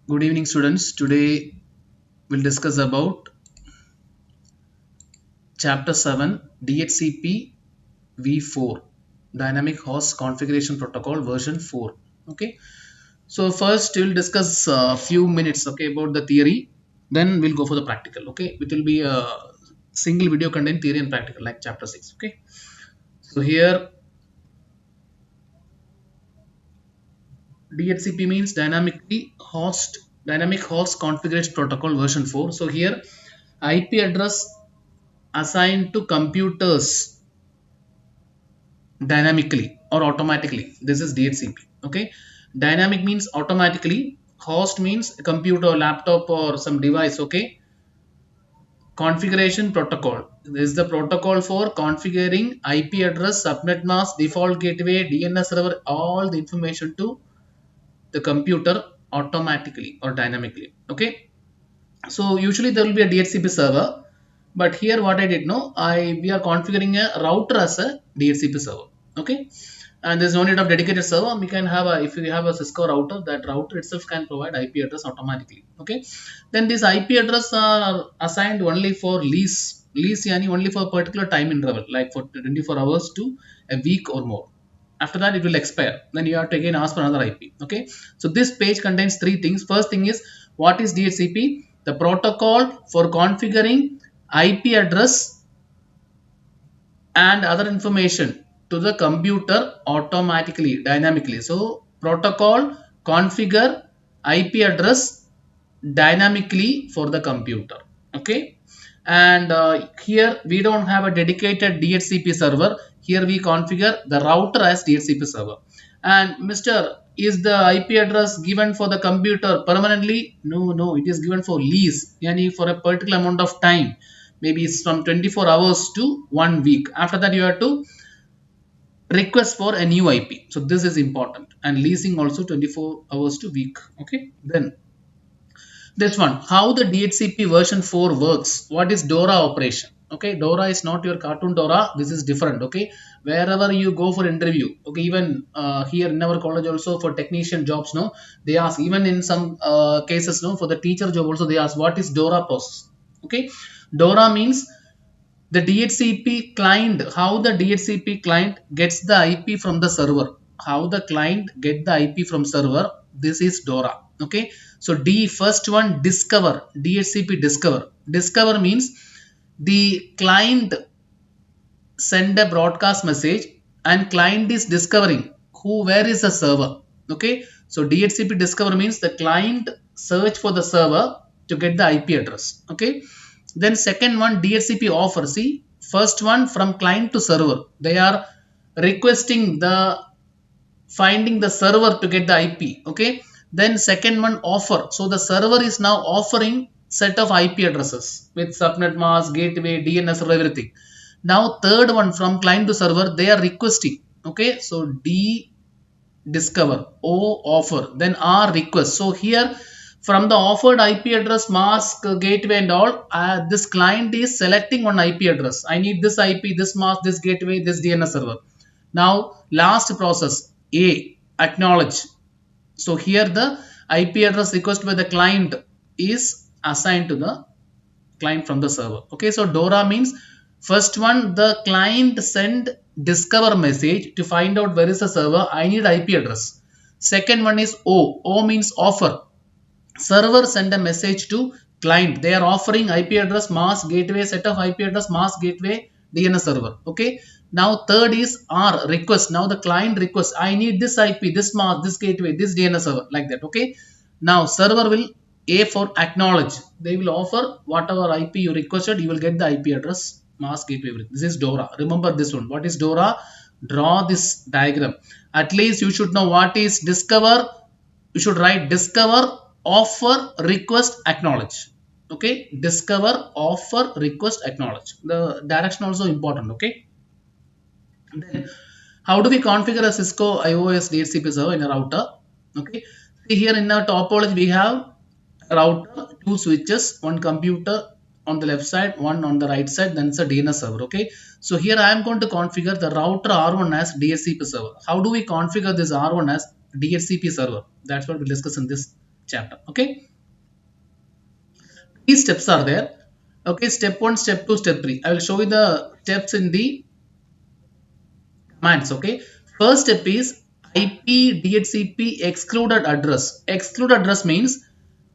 Good evening, students. Today we'll discuss about Chapter 7 DHCP v4 Dynamic Host Configuration Protocol version 4. Okay. So first we'll discuss a few minutes about the theory. Then we'll go for the practical. Okay. It will be a single video content theory and practical like Chapter 6. Okay. So here DHCP means Dynamic Host Configuration Protocol version 4. So here IP address assigned to computers dynamically or automatically. This is DHCP. Okay. Dynamic means automatically. Host means a computer, laptop, or some device. Okay. Configuration protocol. This is the protocol for configuring IP address, subnet mask, default gateway, DNS server, all the information to the computer automatically or dynamically. Okay. So usually there will be a DHCP server, but here what I did know, we are configuring a router as a DHCP server. Okay, and there's no need of dedicated server. We can have a, if we have a Cisco router, that router itself can provide IP address automatically. Okay, then this IP address are assigned only for lease yani only for a particular time interval, like for 24 hours to a week or more. After that it will expire, then you have to again ask for another IP. Okay, so this page contains three things. First thing is, what is DHCP? The protocol for configuring IP address and other information to the computer automatically, dynamically. So protocol configure IP address dynamically for the computer. Okay, and here we don't have a dedicated DHCP server. Here we configure the router as DHCP server. And Mr. Is the IP address given for the computer permanently? No, it is given for lease, yani for a particular amount of time. Maybe it's from 24 hours to 1 week. After that, you have to request for a new IP. So this is important. And leasing also 24 hours to week. Okay, then this one, how the DHCP version 4 works. What is DORA operation? Okay, DORA is not your cartoon DORA. This is different. Okay, wherever you go for interview. Okay, even here in our college also for technician jobs, no, they ask. Even in some cases, no, for the teacher job also they ask what is DORA process. Okay, DORA means the DHCP client, how the DHCP client gets the IP from the server. How the client get the IP from server. This is DORA. Okay, so D, first one, discover, DHCP discover. Discover means the client send a broadcast message and client is discovering where is the server. Okay, so DHCP discover means the client search for the server to get the IP address. Okay, then second one, DHCP offer. See, first one, from client to server, they are requesting the finding the server to get the IP. Okay, then second one, offer. So the server is now offering set of IP addresses with subnet mask, gateway, DNS server, everything. Now third one, from client to server, they are requesting. Okay, so D discover, O offer, then R request. So here from the offered IP address, mask, gateway and all, this client is selecting one IP address. I need this IP, this mask, this gateway, this DNS server. Now last process, A, acknowledge. So here the IP address request by the client is assigned to the client from the server. Okay, so DORA means first one, the client send discover message to find out where is the server. I need IP address. Second one is O. O means offer. Server send a message to client. They are offering IP address, mask, gateway, set of IP address, mask, gateway, DNS server. Okay, now third is R, request. Now the client requests, I need this IP, this mask, this gateway, this DNS server, like that. Okay, now server will, A for acknowledge. They will offer whatever IP you requested, you will get the IP address, mask, gateway, everything. This is DORA. Remember this one. What is DORA? Draw this diagram. At least you should know what is discover. You should write discover, offer, request, acknowledge. Okay, discover, offer, request, acknowledge. The direction also important. Okay, then how do we configure a Cisco IOS DHCP server in a router? Okay, see here in our topology we have a router, two switches, one computer on the left side, one on the right side, then it's a DNS server. Okay, so here I am going to configure the router R1 as DHCP server. How do we configure this R1 as DHCP server? That's what we'll discuss in this chapter. Okay, these steps are there. Okay, step 1, step 2, step 3. I will show you the steps in the commands. Okay, first step is IP DHCP excluded address. Excluded address means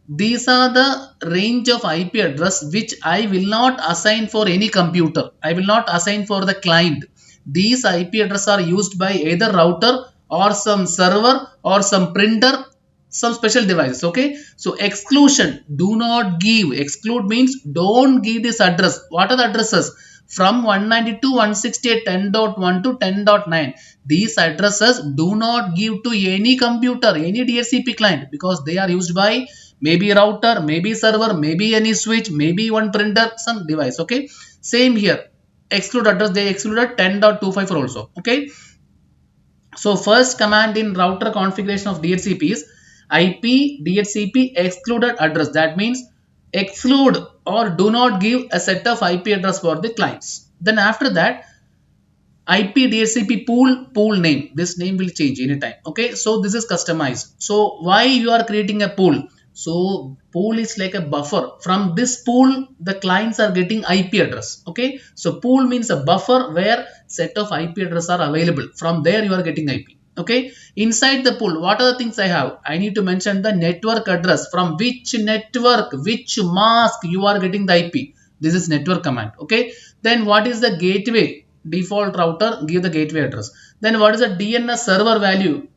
these are the range of IP address which I will not assign for any computer. I will not assign for the client. These IP address are used by either router or some server or some printer, some special devices. Okay, so exclusion, do not give. Exclude means don't give this address. What are the addresses? From 192.168.10.1 to 10.9. These addresses do not give to any computer, any DHCP client, because they are used by maybe router, maybe server, maybe any switch, maybe one printer, some device. Okay, same here. Exclude address, they excluded 10.25 for also. Okay, so first command in router configuration of DHCP is IP DHCP excluded address. That means exclude or do not give a set of IP address for the clients. Then after that, IP DHCP pool name. This name will change anytime. Okay, so this is customized. So why you are creating a pool? So pool is like a buffer. From this pool, the clients are getting IP address. Okay, so pool means a buffer where set of IP address are available. From there you are getting IP. Okay, inside the pool, what are the things I have? I need to mention the network address. From which network, which mask you are getting the IP. This is network command. Okay, then what is the gateway? Default router, give the gateway address. Then what is the DNS server value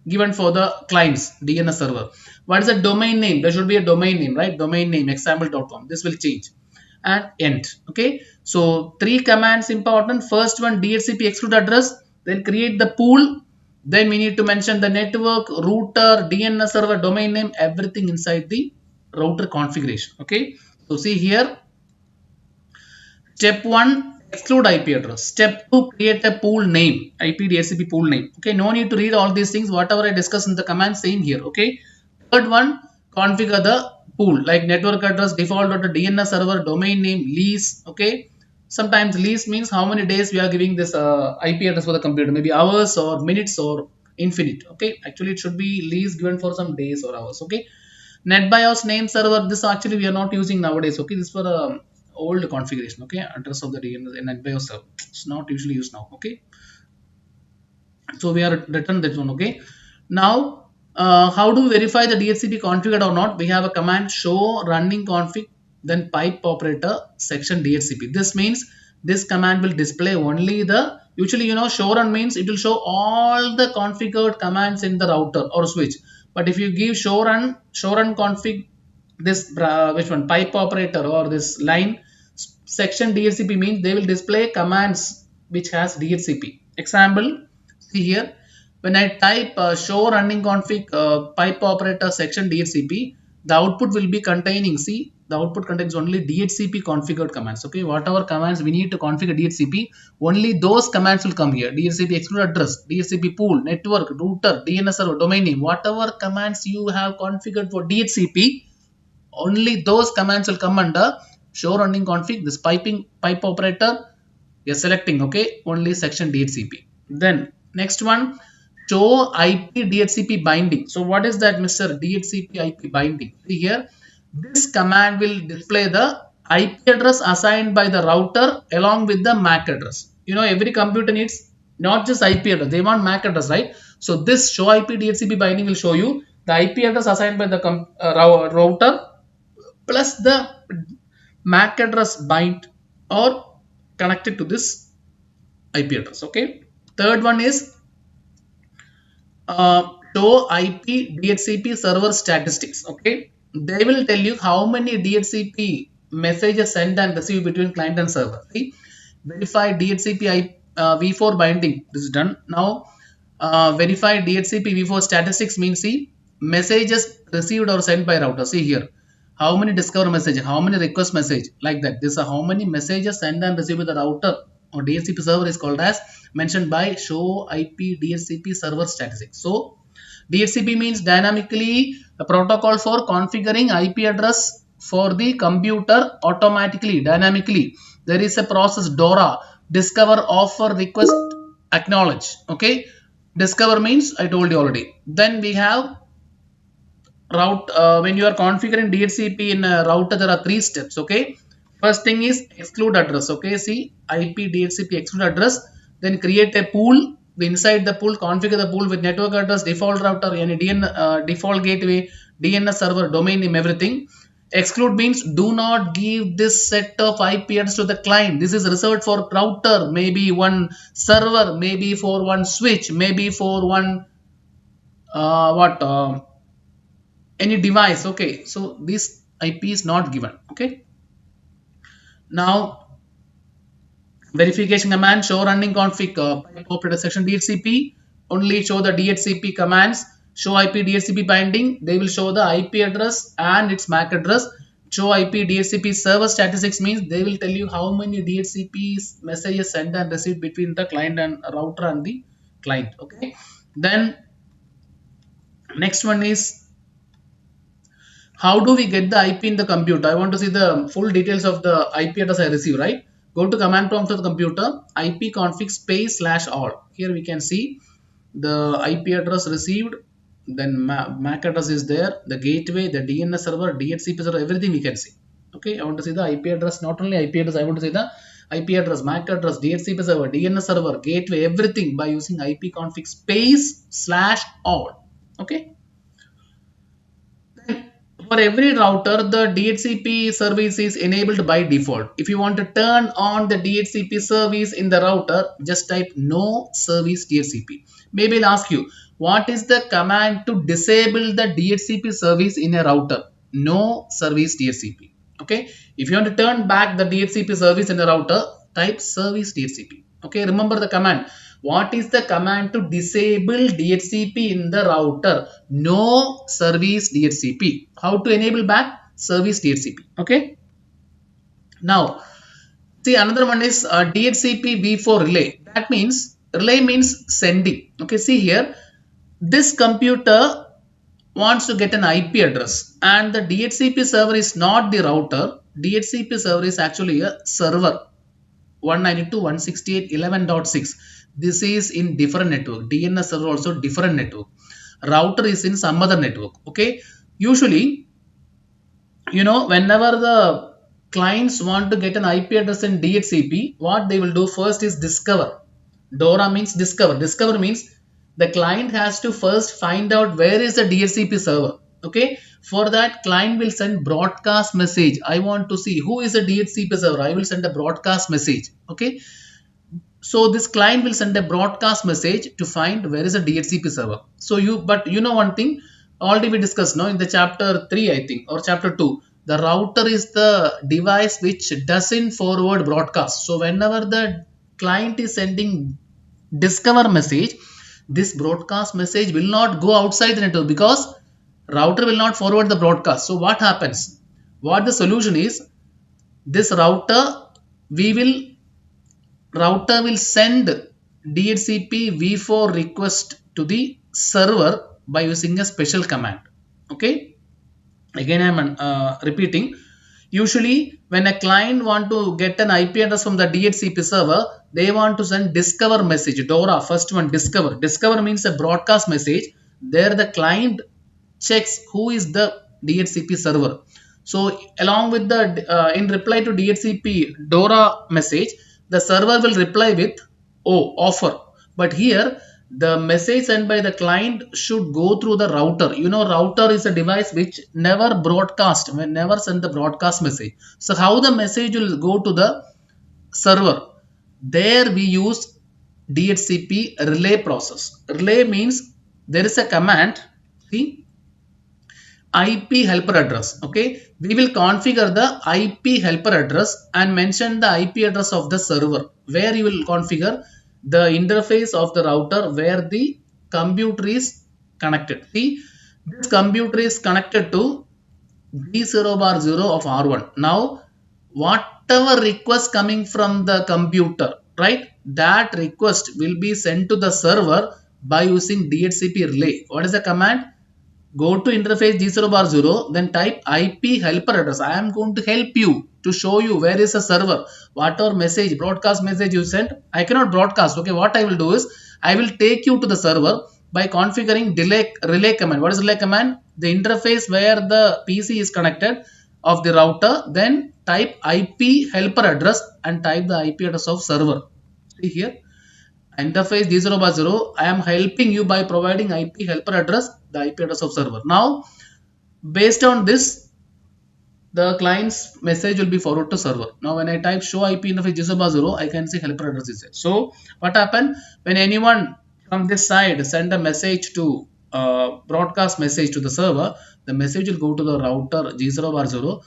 given for the clients DNS server? What is the domain name? There should be a domain name, right? Domain name example.com. This will change and end. Okay, so three commands important. First one, DHCP exclude address, then create the pool, then we need to mention the network, router, DNS server, domain name, everything inside the router configuration. Okay, so see here, step 1, exclude IP address. Step 2, create a pool name, IP DHCP pool name. Okay, no need to read all these things. Whatever I discuss in the command, same here. Okay. Third one, configure the pool like network address, default data, DNS server, domain name, lease. Okay. Sometimes lease means how many days we are giving this IP address for the computer, maybe hours or minutes or infinite. Okay. Actually, it should be lease given for some days or hours. Okay. NetBIOS name server, this actually we are not using nowadays. Okay, this is for old configuration. Okay, address of the DNS and NetBIOS server, it's not usually used now. Okay, so we are return that one. Okay, now how do we verify the DHCP configured or not? We have a command show running config, then pipe operator section DHCP. This means this command will display only the, usually show run means it will show all the configured commands in the router or switch. But if you give show run config, this which one, pipe operator or this line section DHCP means they will display commands which has DHCP. Example, see here, when I type show running config pipe operator section DHCP, the output will be containing, see, the output contains only DHCP configured commands. Okay, whatever commands we need to configure DHCP, only those commands will come here. DHCP exclude address, DHCP pool, network, router, DNS server, domain name, whatever commands you have configured for DHCP, only those commands will come under show running config. This pipe operator we are selecting. Okay, only section DHCP. Then next one, show IP DHCP binding. So what is that, Mr. DHCP IP binding? See here, this command will display the IP address assigned by the router along with the MAC address. Every computer needs not just IP address, they want MAC address, right? So this show IP DHCP binding will show you the IP address assigned by the router plus the MAC address bind or connected to this IP address. Okay. Third one is show IP DHCP server statistics. Okay, they will tell you how many DHCP messages sent and received between client and server. See, verify DHCP v4 binding. This is done now. Verify DHCP v4 statistics means, see, messages received or sent by router. See here, how many discover message, how many request message, like that. This is how many messages sent and received with the router or DHCP server is called as mentioned by show IP DHCP server statistics. So DHCP means dynamically a protocol for configuring IP address for the computer automatically, dynamically. There is a process DORA, discover, offer, request, acknowledge. Okay, discover means I told you already. Then we have route when you are configuring DHCP in a router, there are three steps. Okay, first thing is exclude address. Okay, see IP DHCP exclude address, then create a pool. Inside the pool, configure the pool with network address, default router, any default gateway, DNS server, domain name, everything. Exclude means do not give this set of IP address to the client. This is reserved for router, maybe one server, maybe for one switch, maybe for one what any device. Okay, so this IP is not given. Okay, now verification command show running config pipe operator section DHCP, only show the DHCP commands, show IP DHCP binding, they will show the IP address and its MAC address. Show IP DHCP server statistics means they will tell you how many DHCP messages sent and received between the client and router and the client. Okay, then next one is how do we get the IP in the computer? I want to see the full details of the IP address I receive, right? Go to command prompt of the computer, IP config space slash all. Here we can see the IP address received, then MAC address is there, the gateway, the DNS server, DHCP server, everything we can see. Okay, I want to see the IP address, not only IP address, I want to see the IP address, MAC address, DHCP server, DNS server, gateway, everything by using IP config space slash all. Okay. For every router, the DHCP service is enabled by default. If you want to turn on the DHCP service in the router, just type no service DHCP. Maybe I'll ask you, what is the command to disable the DHCP service in a router? No service DHCP. Okay. If you want to turn back the DHCP service in the router, type service DHCP. Okay. Remember the command. What is the command to disable DHCP in the router? No service DHCP. How to enable back? Service DHCP. Okay. Now, see another one is DHCP v4 relay. That means relay means sending. Okay. See here, this computer wants to get an IP address and the DHCP server is not the router. DHCP server is actually a server. 192.168.11.6. This is in different network. DNS server also different network. Router is in some other network. Okay. Usually, whenever the clients want to get an IP address in DHCP, what they will do first is discover. DORA means discover. Discover means the client has to first find out where is the DHCP server. Okay. For that, client will send broadcast message. I want to see who is a DHCP server. I will send a broadcast message. Okay. So this client will send a broadcast message to find where is a DHCP server. So but you know one thing already we discussed now in the chapter 3, I think, or chapter 2. The router is the device which doesn't forward broadcast. So whenever the client is sending discover message, this broadcast message will not go outside the network because router will not forward the broadcast. So what happens? What the solution is, this router will send DHCP v4 request to the server by using a special command. Okay. Again, I am repeating. Usually, when a client want to get an IP address from the DHCP server, they want to send discover message. DORA, first one, discover. Discover means a broadcast message. There the client checks who is the DHCP server. So along with the in reply to DHCP DORA message, the server will reply with offer. But here the message sent by the client should go through the router. Router is a device which never never send the broadcast message. So how the message will go to the server? There we use DHCP relay process. Relay means there is a command. See, IP helper address. Okay, we will configure the IP helper address and mention the IP address of the server where you will configure the interface of the router where the computer is connected. See, this computer is connected to D0 bar 0 of R1. Now, whatever request coming from the computer, right, that request will be sent to the server by using DHCP relay. What is the command? Go to interface D0 bar 0, then type IP helper address. I am going to help you to show you where is a server. Whatever message, broadcast message you sent, I cannot broadcast. Okay, what I will do is, I will take you to the server. by configuring delay relay command. What is relay command? The interface where the PC is connected of the router, then type IP helper address and type the IP address of server. See here, interface D0 by 0. I am helping you by providing IP helper address, the IP address of server. Now, based on this, the client's message will be forwarded to server. Now, when I type show IP interface 0 I can see helper address is there. So, what happened when anyone from this side send a message to broadcast message to the server, the message will go to the router G0 bar 0.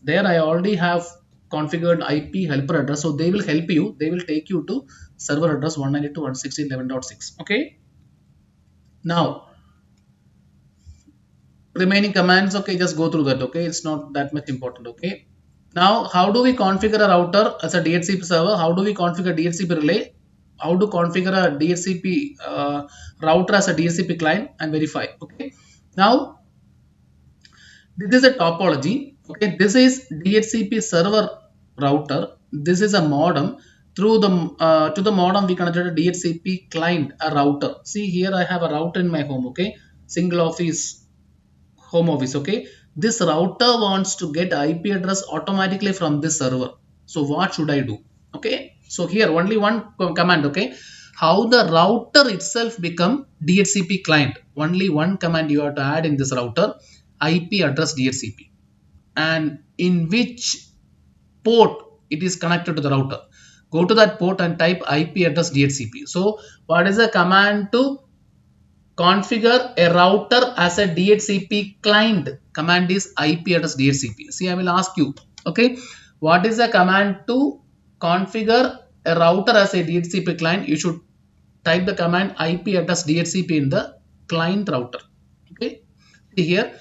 There, I already have configured IP helper address, so they will help you. They will take you to server address 192.168.11.6. Okay. Now, remaining commands, okay, just go through that. Okay, it's not that much important. Okay, now how do we configure a router as a DHCP server? How do we configure DHCP relay? How to configure a DHCP router as a DHCP client and verify? Okay, now this is a topology. Okay, this is DHCP server router. This is a modem. Through the to the modem we connected a DHCP client, a router. See here, I have a router in my home. Okay, single office home office. Okay, this router wants to get IP address automatically from this server. So what should I do? Okay, so here only one command. Okay, how the router itself become DHCP client? Only one command you have to add in this router: IP address DHCP, and in which port it is connected to the router. Go to that port and type IP address DHCP. So what is the command to configure a router as a DHCP client? Command is IP address DHCP. See, I will ask you. Okay, what is the command to configure a router as a DHCP client? You should type the command IP address DHCP in the client router. Okay, see here,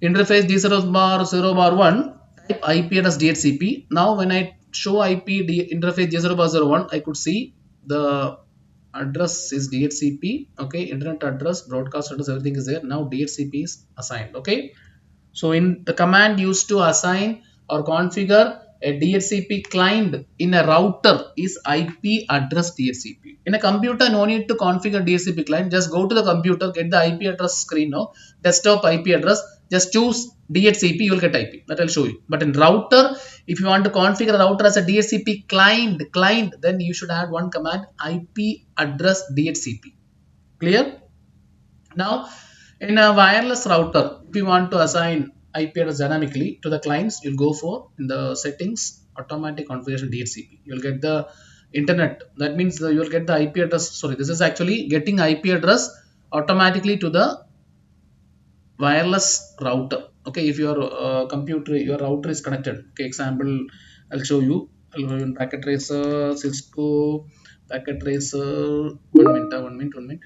interface D0 bar 0 bar 1, type IP address DHCP. Now when I show interface D0 bar 0 1, I could see the address is DHCP. Okay, internet address, broadcast address, everything is there. Now DHCP is assigned. Okay, so in the command used to assign or configure a DHCP client in a router is IP address DHCP. In a computer, no need to configure DHCP client. Just go to the computer, get the IP address screen now, desktop IP address. Just choose DHCP, you will get IP. That I'll show you. But in router, if you want to configure a router as a DHCP client, then you should add one command: IP address DHCP. Clear? Now, in a wireless router, if you want to assign IP address dynamically to the clients, you'll go for in the settings, automatic configuration DHCP. You'll get the internet. That means you'll get the IP address. Sorry, this is actually getting IP address automatically to the wireless router. Okay, if your computer, your router is connected. Okay, example, I'll show you. I'll show you packet tracer, Cisco packet tracer. 1 minute.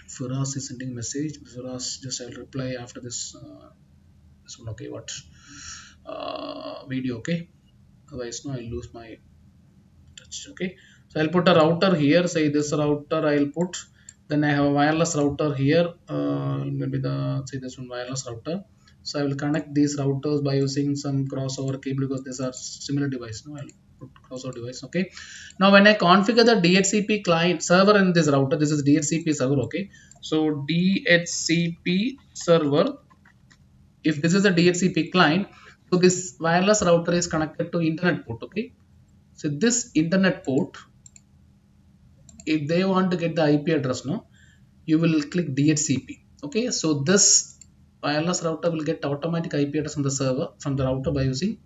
Firas is sending message. Firas, just I'll reply after this one. Okay, what video? Okay, otherwise no, I'll lose my touch. Okay, so I'll put a router here. Say this router I'll put. Then I have a wireless router here. Maybe say this one wireless router. So I will connect these routers by using some crossover cable because these are similar device. No, I'll put crossover device. Okay. Now when I configure the DHCP client server in this router, this is DHCP server. Okay. So DHCP server. If this is a DHCP client, so this wireless router is connected to internet port. Okay. So this internet port, if they want to get the IP address, no, you will click DHCP. Okay, so this wireless router will get automatic IP address from the server from the router by using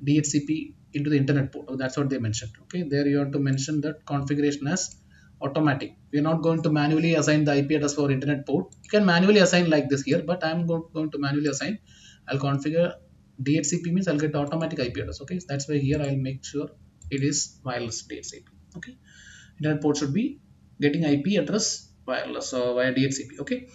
DHCP into the internet port. That's what they mentioned. Okay, there you have to mention that configuration as automatic. We are not going to manually assign the IP address for internet port. You can manually assign like this here, but I'm going to manually assign. I'll configure DHCP means I'll get automatic IP address. Okay, that's why here I'll make sure it is wireless DHCP. Okay, internet port should be getting IP address wireless via DHCP. Okay,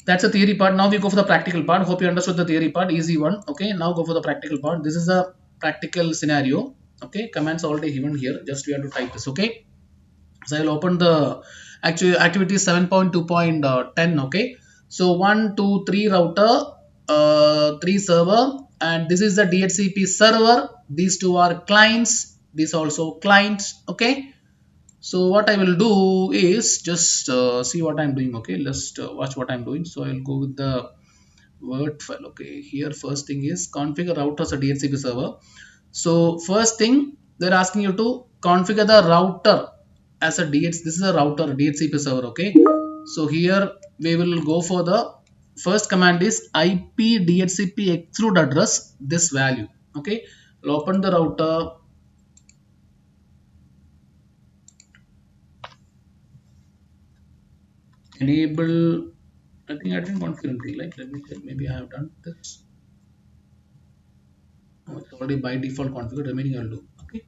that's the theory part. Now we go for the practical part. Hope you understood the theory part, easy one. Okay, now go for the practical part. This is a practical scenario. Okay, commands already given here, just we have to type this. Okay, so I will open the actually activity 7.2.10. Okay, so 1 2 3 router, 3 server, and this is the DHCP server. These two are clients, these also clients. Okay, So what I will do is just see what I'm doing. Okay, let's watch what I'm doing. So I'll go with the Word file. Okay, here first thing is configure router as a DHCP server. So first thing they're asking you to configure the router as a DH. This is a router DHCP server. Okay, so here we will go for the first command is IP DHCP exclude address this value. Okay, I'll open the router, enable. I think I didn't configure anything. Like let me check. Maybe I have done this. Oh, it's already by default configured. Remaining I'll do. Okay.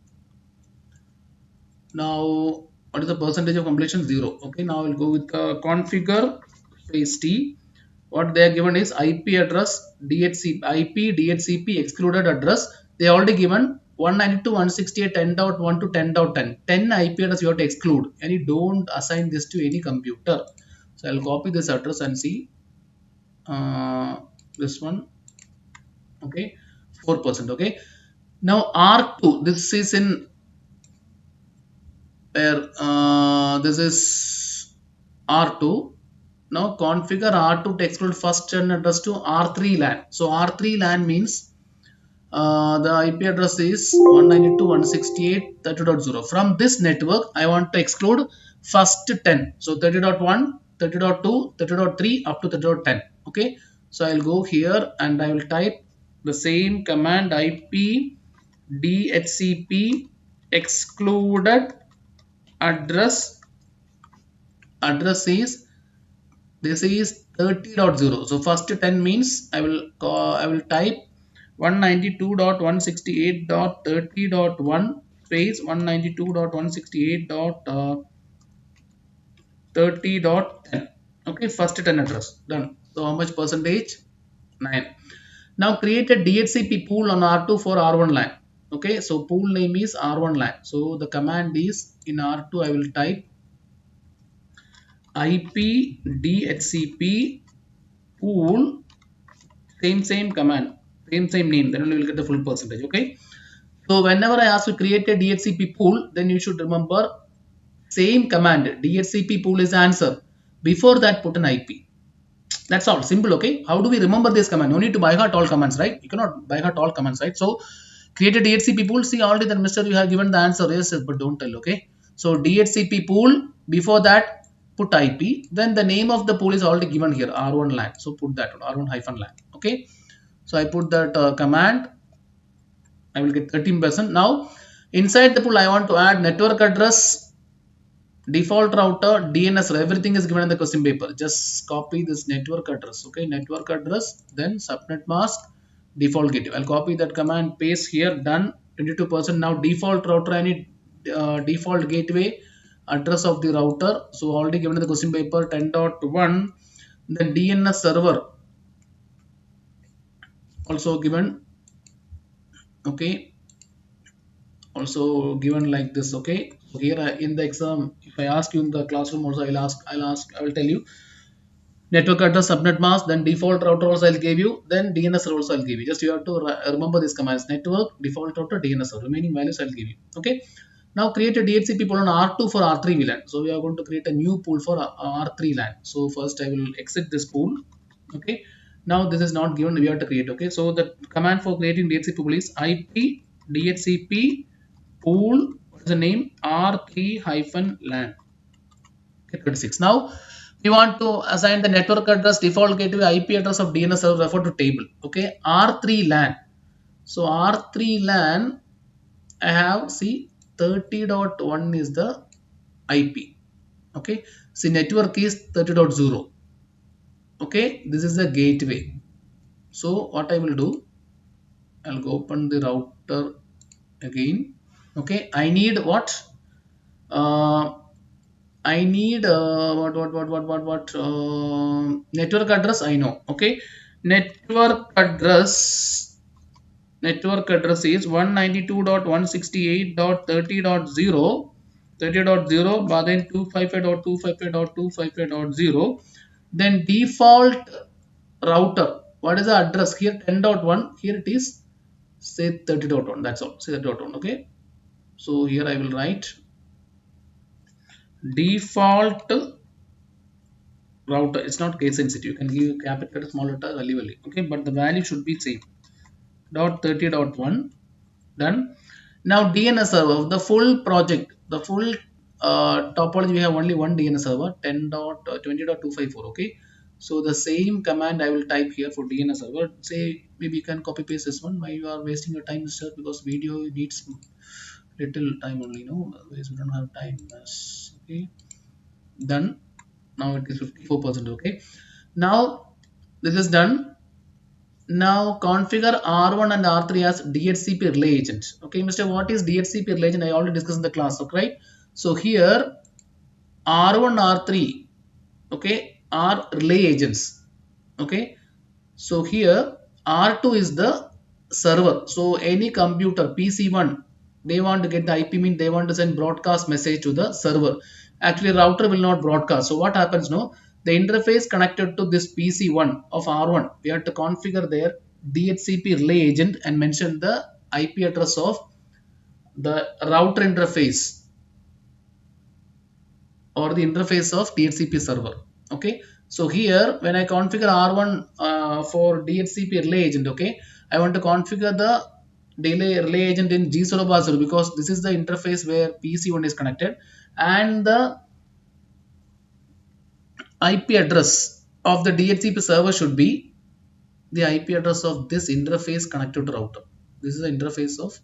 Now, what is the percentage of completion? 0. Okay, now we'll go with configure space T. What they are given is IP address DHCP, IP DHCP excluded address. They already given 192.168.10.1 to 10.10. 10 IP address you have to exclude and you don't assign this to any computer. So I'll copy this address and see this one. Okay, 4%. Okay, now R2, this is in where this is R2. Now configure R2 to exclude first gen address to R3 LAN. So R3 LAN means the IP address is 192.168.30.0. From this network, I want to exclude first 10. So 30.1, 30.2, 30.3 up to 30.10. Okay. So I'll go here and I will type the same command IP DHCP excluded address is this is 30.0. So first 10 means I will type 192.168.30.1 space 192.168.30.10. Okay, first 10 address done. So how much percentage? 9. Now create a DHCP pool on R2 for R1 line. Okay, so pool name is R1 line. So the command is in R2 I will type IP DHCP pool, same command, same name, then only we will get the full percentage. Okay, so whenever I ask to create a DHCP pool, then you should remember same command. DHCP pool is the answer. Before that, put an IP. That's all simple. Okay, how do we remember this command? No need to by heart all commands, right? You cannot by heart all commands, right? So create a DHCP pool. See already that Mr. You have given the answer. Yes, but don't tell. Okay, so DHCP pool, before that put IP, then the name of the pool is already given here, R1 LAN. So put that one, R1 hyphen LAN. Okay, so I put that command. I will get 13%. Now inside the pool I want to add network address, default router, DNS, everything is given in the question paper. Just copy this network address. Okay, network address, then subnet mask, default gateway. I'll copy that command, paste here, done. 22%. Now default router, I need default gateway address of the router. So already given in the question paper 10.1. Then DNS server also given. Okay, also given like this. Okay, so here in the exam, if I ask you in the classroom also, I will tell you network address, subnet mask, then default router also I'll give you, then DNS also I'll give you. Just you have to remember these commands: network, default router, DNS. Remaining values I'll give you. Okay, now create a DHCP pool on R2 for R3 VLAN. So we are going to create a new pool for R3 LAN. So first I will exit this pool. Okay, now this is not given, we have to create. Okay, so the command for creating DHCP pool is IP DHCP pool. What is the name? R3 hyphen LAN. Okay, 26. Now we want to assign the network address, default gateway, IP address of DNS server, refer to table. Okay, R3 LAN. So R3 LAN, I have, see, 30.1 is the IP. Okay, see, network is 30.0. Okay, this is the gateway. So what I will do, I'll go open the router again. Okay, I need what? Uh, I need network address. I know. Okay, network address. Network address is 192.168.30.0, 30.0, but then 255.255.255.0. Then default router. What is the address here? 10.1. Here it is. Say 30.1. That's all. Say 30.1. Okay. So here I will write default router, it's not case sensitive, you can give capital letter, small letter, value, okay, but the value should be same. Dot 30.1 done. Now DNS server, the full project, the full topology, we have only one DNS server, 10.20.254, okay. So the same command I will type here for DNS server. Say maybe you can copy paste this one. Why you are wasting your time, sir? Because video needs little time only, no, otherwise we don't have time. Yes, okay, done. Now it is 54%, okay. Now this is done. Now configure R1 and R3 as DHCP relay agents. Okay, Mr. What is DHCP relay agent? I already discussed in the class, okay, right? So here R1, R3, okay, are relay agents. Okay, so here R2 is the server. So any computer PC1, they want to get the IP, mean they want to send broadcast message to the server. Actually router will not broadcast. So what happens now? The interface connected to this PC1 of R1, we have to configure their DHCP relay agent and mention the IP address of the router interface or the interface of DHCP server. Okay, so here when I configure R1 for DHCP relay agent, okay, I want to configure the relay agent in G0 bar 0 because this is the interface where PC1 is connected, and the IP address of the DHCP server should be the IP address of this interface connected to router. This is the interface of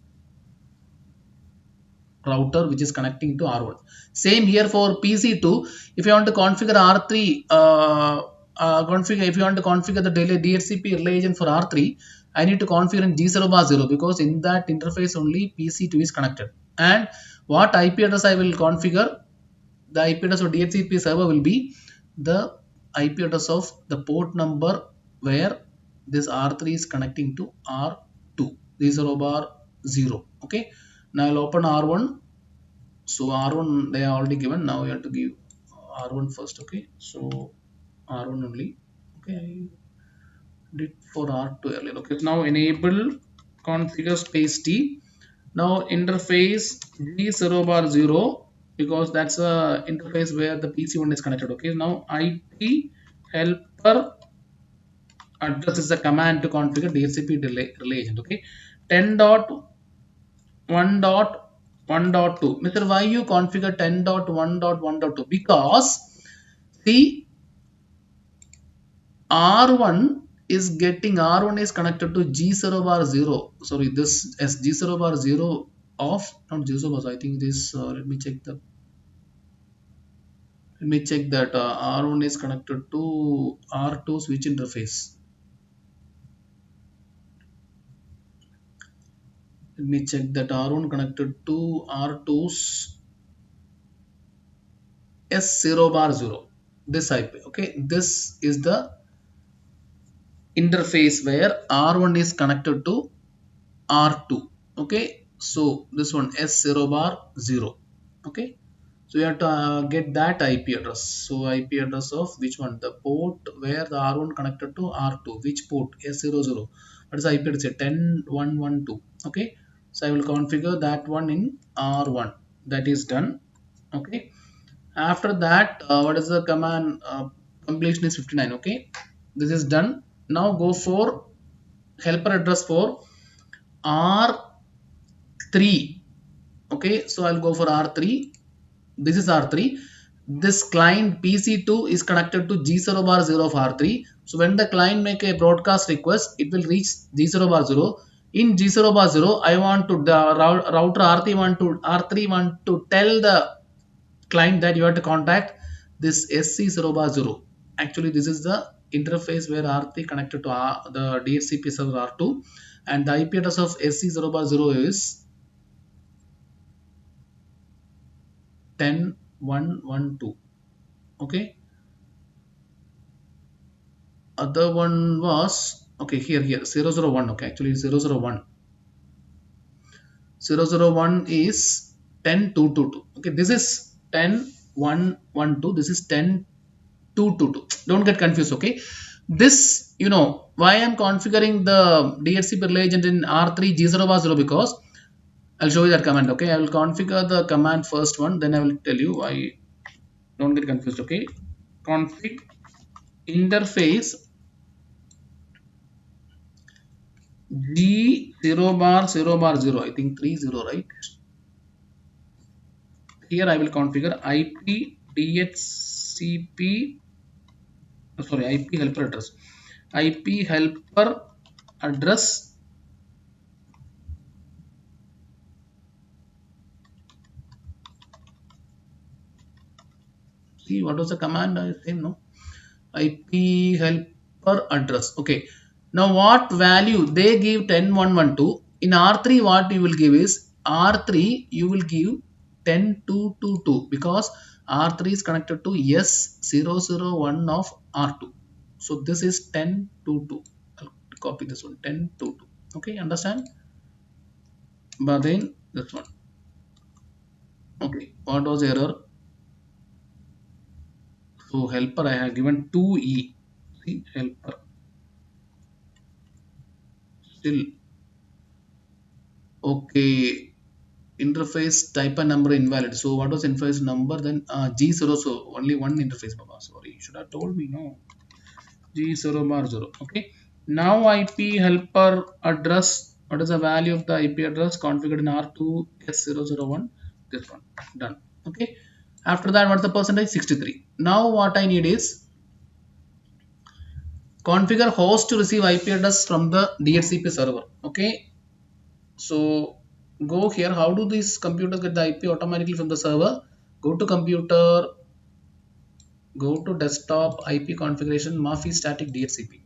router which is connecting to R1. Same here for PC2. If you want to configure R3, if you want to configure the DHCP relay agent for R3, I need to configure in G0 bar 0 because in that interface only PC2 is connected. And what IP address I will configure? The IP address of DHCP server will be the IP address of the port number where this R3 is connecting to R2. 0 bar 0. Okay. Now I'll open R1. So R1 they are already given. Now you have to give R1 first. Okay. So R1 only. Okay. I did for R2 earlier. Okay. Now enable configure space T. Now interface G0 bar 0 because that's a interface where the PC1 is connected. Okay. Now IP helper address is a command to configure DHCP relay agent. Okay. 10.1.1.2. Mr. Why you configure 10.1.1.2? Because see R1 is connected to G0 bar 0. Sorry, this as G0 bar 0 of not G0 bar. I think this. Let me check the. Let me check that R1 is connected to R2 switch interface. Let me check that R1 connected to R2's S0 bar 0. This IP. Okay, this is the interface where R1 is connected to R2. Okay, so this one S0 bar 0. Okay, so you have to get that IP address. So IP address of which one? The port where the R1 connected to R2. Which port? S00. What is the IP address? 10.1.1.2. Okay, so I will configure that one in R1. That is done. Okay, after that, what is the command? Completion is 59. Okay, this is done. Now go for helper address for R3. Okay, so I'll go for R3. This is R3. This client PC2 is connected to G0 bar 0 of R3. So when the client make a broadcast request, it will reach G0 bar 0. In G0 bar 0, I want to the router R3 want to tell the client that you have to contact this SC0 bar 0. Actually, this is the interface where R3 connected to the DHCP server R2, and the IP address of SC0 bar 0 is 10.1.1.2. Okay, other one was okay here 001. Okay, actually 001 is 10.2.2.2. Okay, this is 10.1.1.2. This is 10.2.2.2. Don't get confused. Okay, this why I'm configuring the DHCP relay agent in R3 G0 bar 0 because I'll show you that command. Okay, I will configure the command first one, then I will tell you why Don't get confused. Okay, config interface G 0 bar 0 bar 0. I think 30, right? Here I will configure IP DHCP. Sorry, IP helper address. IP helper address. See what was the command I say? No, IP helper address. Okay. Now what value they give 10112. In R3 what you will give is R3 you will give 10222 because R3 is connected to S001 of R2. So this is 1022. I'll copy this one 1022. Okay, understand? But then this one. Okay, what was error? So helper I have given 2E. See helper still okay. Interface type and number invalid. So what was interface number? Then G0. So only one interface, Baba. Sorry, you should have told me. No, G0 bar 0. Okay. Now IP helper address. What is the value of the IP address configured in R2 S001? This one. Done. Okay. After that, what's the percentage? 63. Now what I need is configure host to receive IP address from the DHCP server. Okay. So go here. How do these computers get the IP automatically from the server? Go to computer, go to desktop IP configuration, Mafi static DHCP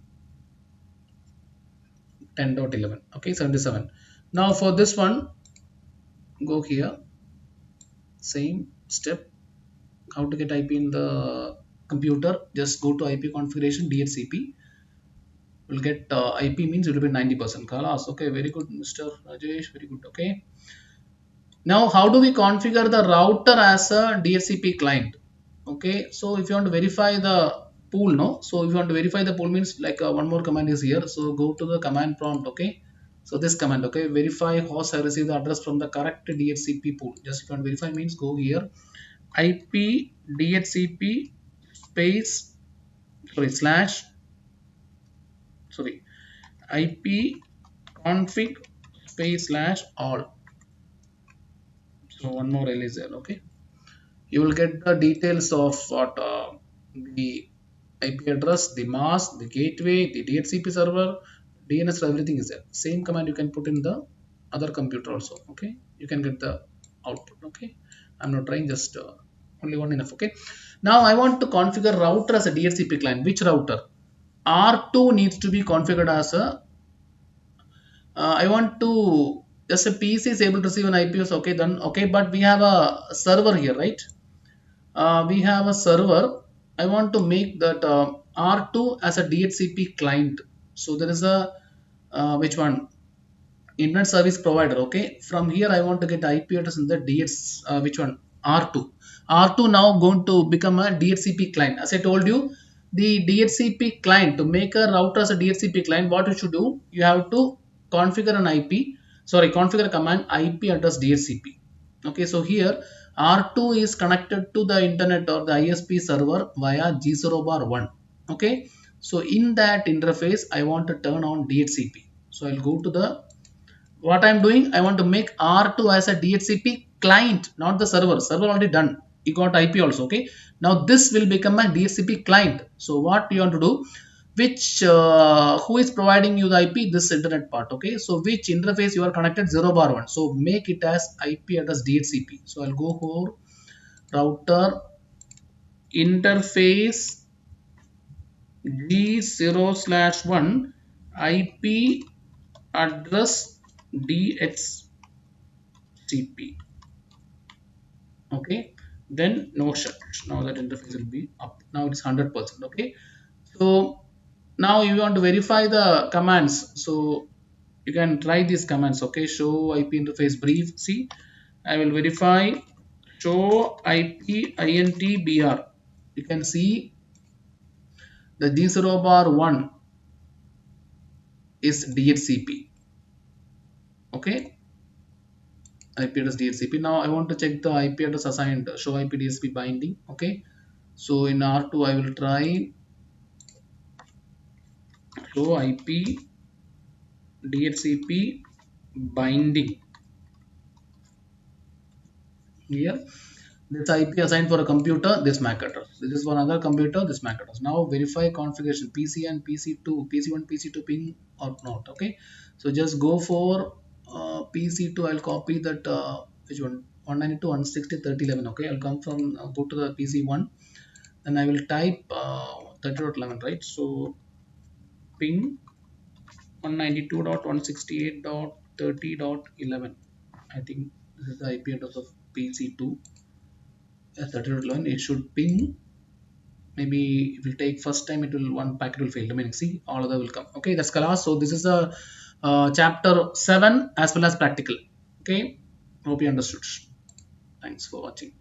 10.11. Okay, 77. Now for this one, go here. Same step. How to get IP in the computer? Just go to IP configuration DHCP. Will get IP means it will be 90%. Kalas. Okay, very good, Mr. Rajesh. Very good. Okay. Now, how do we configure the router as a DHCP client? Okay, so if you want to verify the pool, no, so if you want to verify the pool means like one more command is here. So go to the command prompt. Okay, so this command, okay, verify host have received the address from the correct DHCP pool. Just if you want to verify means go here, IP DHCP space sorry slash sorry IP config space slash all. So one more L is there. Okay, you will get the details of what the IP address, the mask, the gateway, the DHCP server, DNS, everything is there. Same command you can put in the other computer also. Okay, you can get the output. Okay, I'm not trying, just only one enough. Okay, now I want to configure router as a DHCP client. Which router? R2 needs to be configured as a I want to just a PC is able to receive an IPS. Okay, then okay, but we have a server here, right? We have a server. I want to make that R2 as a DHCP client. So there is a which one? Internet service provider. Okay, from here I want to get IP address in the DH which one? R2. R2 now going to become a DHCP client. As I told you, the DHCP client, to make a router as a DHCP client, what you should do? You have to configure an IP. Sorry, configure a command IP address DHCP. Okay, so here R2 is connected to the internet or the ISP server via G0 bar 1. Okay, so in that interface I want to turn on DHCP. So I'll go to the what I'm doing, I want to make R2 as a DHCP client, not the server. Server already done. You got IP also. Okay. Now this will become a DHCP client. So what you want to do? Which who is providing you the IP? This internet part. Okay. So which interface you are connected 0 bar 1. So make it as IP address DHCP. So I'll go for router interface G0 slash 1 IP address DHCP. Okay, then no shut. Now that interface will be up. Now it's 100%. Okay, so now you want to verify the commands, so you can try these commands. Okay, show IP interface brief. See, I will verify show IP intbr. You can see the G0 bar 1 is DHCP. Okay, IP address DHCP. Now I want to check the IP address assigned show IP DHCP binding. Okay, So in R2 I will try row IP DHCP binding. Here this IP assigned for a computer, this MAC address. This is for another computer, this MAC address. Now verify configuration PC and PC2, PC1, PC2 ping or not. Okay, so just go for PC2. I'll copy that which one 192.160.30.11. Okay, I'll come from go to the PC1, and I will type 30.11, right? So ping 192.168.30.11. I think this is the IP address of PC2. 30.11. It should ping. Maybe it will take first time. It will one packet will fail. Remaining, see, all other will come. Okay, that's class. So this is a chapter 7 as well as practical. Okay, hope you understood. Thanks for watching.